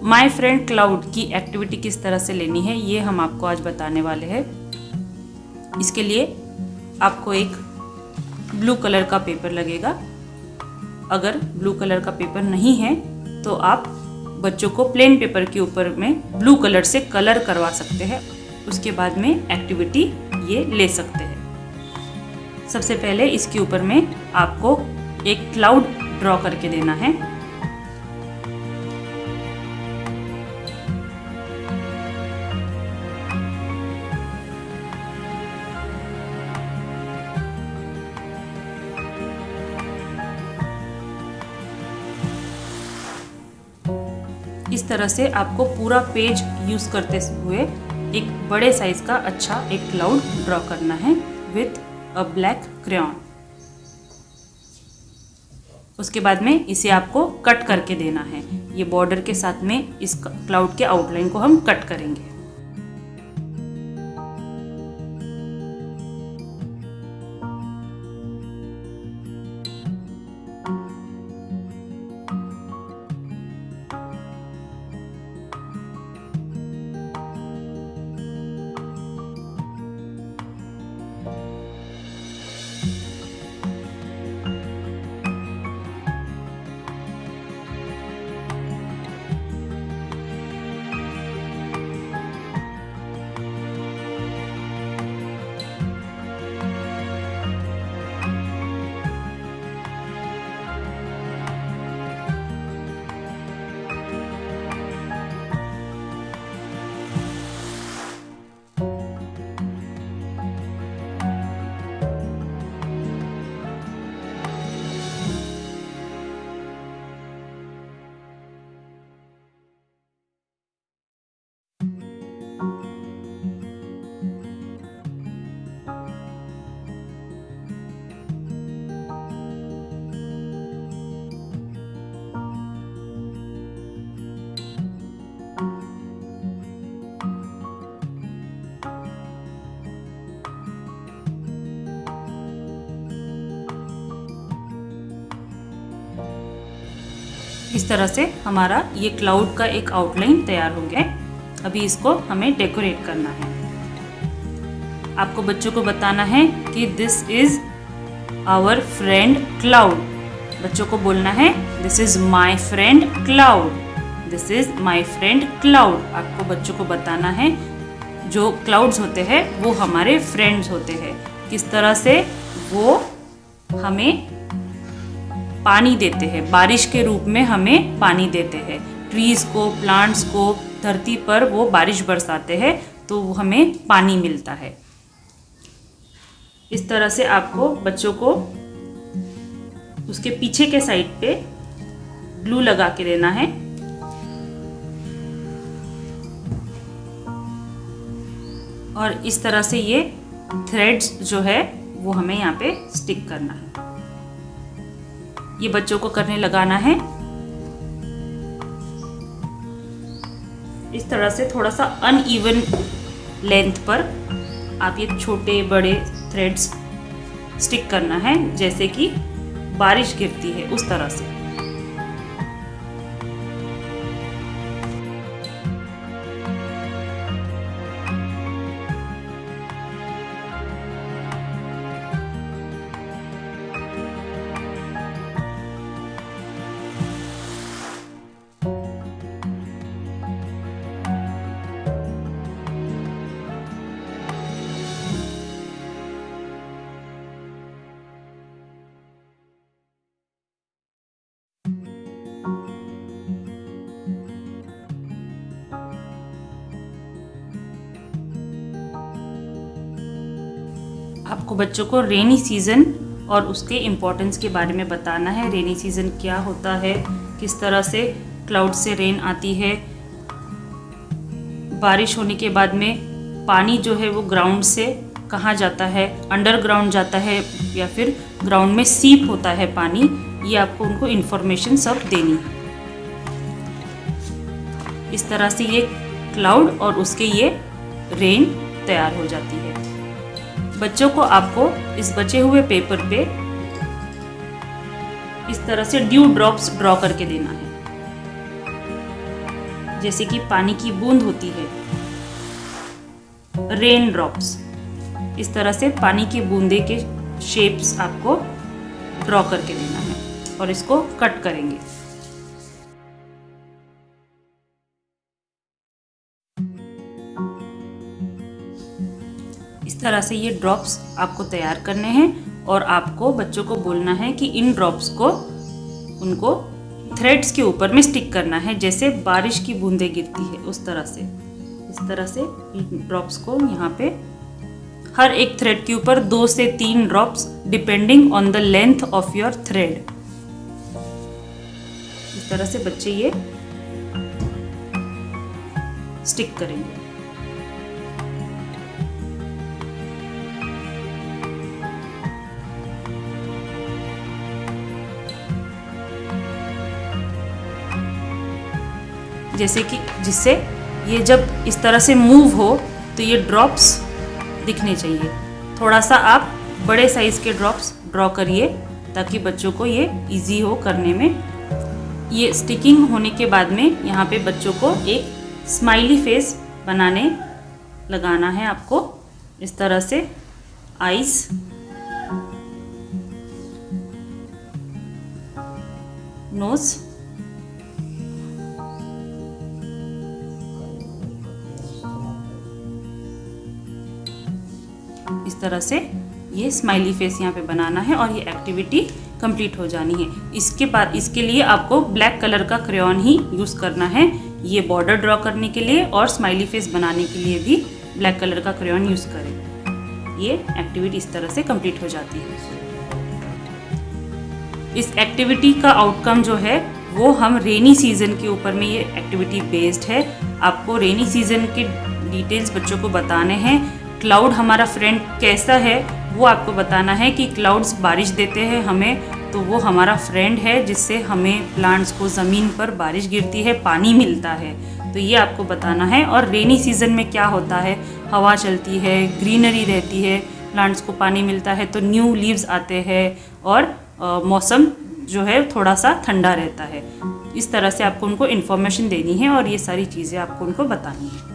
My friend cloud की activity किस तरह से लेनी है ये हम आपको आज बताने वाले हैं। इसके लिए आपको एक ब्लू कलर का पेपर लगेगा। अगर ब्लू कलर का पेपर नहीं है तो आप बच्चों को प्लेन पेपर के ऊपर में ब्लू कलर से कलर करवा सकते हैं। उसके बाद में एक्टिविटी ये ले सकते हैं। सबसे पहले इसके ऊपर में आपको एक क्लाउड ड्रॉ करके देना है। इस तरह से आपको पूरा पेज यूज करते हुए एक बड़े साइज का अच्छा एक क्लाउड ड्रॉ करना है विथ अ ब्लैक क्रेयॉन। उसके बाद में इसे आपको कट करके देना है। ये बॉर्डर के साथ में इस क्लाउड के आउटलाइन को हम कट करेंगे। इस तरह से हमारा ये क्लाउड का एक आउटलाइन तैयार हो गया है। अभी इसको हमें डेकोरेट करना है। आपको बच्चों को बताना है कि this is our friend cloud. बच्चों को बोलना है this is my friend cloud, this is my friend cloud. आपको बच्चों को बताना है जो क्लाउड्स होते हैं वो हमारे फ्रेंड्स होते हैं। किस तरह से वो हमें पानी देते हैं, बारिश के रूप में हमें पानी देते हैं। ट्रीज को, प्लांट्स को, धरती पर वो बारिश बरसाते हैं तो हमें पानी मिलता है। इस तरह से आपको बच्चों को उसके पीछे के साइड पे ग्लू लगा के देना है। और इस तरह से ये थ्रेड्स जो है वो हमें यहाँ पे स्टिक करना है। ये बच्चों को करने लगाना है। इस तरह से थोड़ा सा अनइवन लेंथ पर आप ये छोटे बड़े थ्रेड्स स्टिक करना है, जैसे कि बारिश गिरती है उस तरह से। आपको बच्चों को रेनी सीज़न और उसके इम्पोर्टेंस के बारे में बताना है। रेनी सीज़न क्या होता है, किस तरह से क्लाउड से रेन आती है। बारिश होने के बाद में पानी जो है वो ग्राउंड से कहाँ जाता है, अंडरग्राउंड जाता है या फिर ग्राउंड में सीप होता है पानी, ये आपको उनको इन्फॉर्मेशन सब देनी है। इस तरह से ये क्लाउड और उसके ये रेन तैयार हो जाती है। बच्चों को आपको इस बचे हुए पेपर पे इस तरह से ड्यू ड्रॉप्स ड्रॉ करके देना है। जैसे कि पानी की बूंद होती है, रेन ड्रॉप्स, इस तरह से पानी की बूंदे के शेप्स आपको ड्रॉ करके देना है और इसको कट करेंगे। इस तरह से ये ड्रॉप्स आपको तैयार करने हैं और आपको बच्चों को बोलना है कि इन ड्रॉप्स को उनको थ्रेड्स के ऊपर में स्टिक करना है, जैसे बारिश की बूंदें गिरती है उस तरह से। इस तरह से ड्रॉप्स को यहाँ पे हर एक थ्रेड के ऊपर 2 से 3 drops depending on the length of your thread. इस तरह से बच्चे ये स्टिक करेंगे। जैसे कि जिससे ये जब इस तरह से मूव हो तो ये ड्रॉप्स दिखने चाहिए। थोड़ा सा आप बड़े साइज़ के ड्रॉप्स ड्रॉ करिए ताकि बच्चों को ये इजी हो करने में। ये स्टिकिंग होने के बाद में यहाँ पे बच्चों को एक स्माइली फेस बनाने लगाना है आपको। इस तरह से आईज, नोज, इस तरह से ये स्माइली फेस यहाँ पे बनाना है और ये एक्टिविटी कंप्लीट हो जानी है। इसके बाद इसके लिए आपको ब्लैक कलर का क्रेयॉन ही यूज़ करना है, ये बॉर्डर ड्रॉ करने के लिए और स्माइली फेस बनाने के लिए भी ब्लैक कलर का क्रेयॉन यूज़ करें। ये एक्टिविटी इस तरह से कंप्लीट हो जाती है। इस एक्टिविटी का आउटकम जो है वो हम रेनी सीजन के ऊपर में ये एक्टिविटी बेस्ड है। आपको रेनी सीजन के डिटेल्स बच्चों को बताने हैं। क्लाउड हमारा फ्रेंड कैसा है वो आपको बताना है कि क्लाउड्स बारिश देते हैं हमें, तो वो हमारा फ्रेंड है जिससे हमें प्लांट्स को ज़मीन पर बारिश गिरती है, पानी मिलता है, तो ये आपको बताना है। और रेनी सीजन में क्या होता है, हवा चलती है, ग्रीनरी रहती है, प्लांट्स को पानी मिलता है तो न्यू लीव्स आते हैं और मौसम जो है थोड़ा सा ठंडा रहता है। इस तरह से आपको उनको इन्फॉर्मेशन देनी है और ये सारी चीज़ें आपको उनको बतानी है।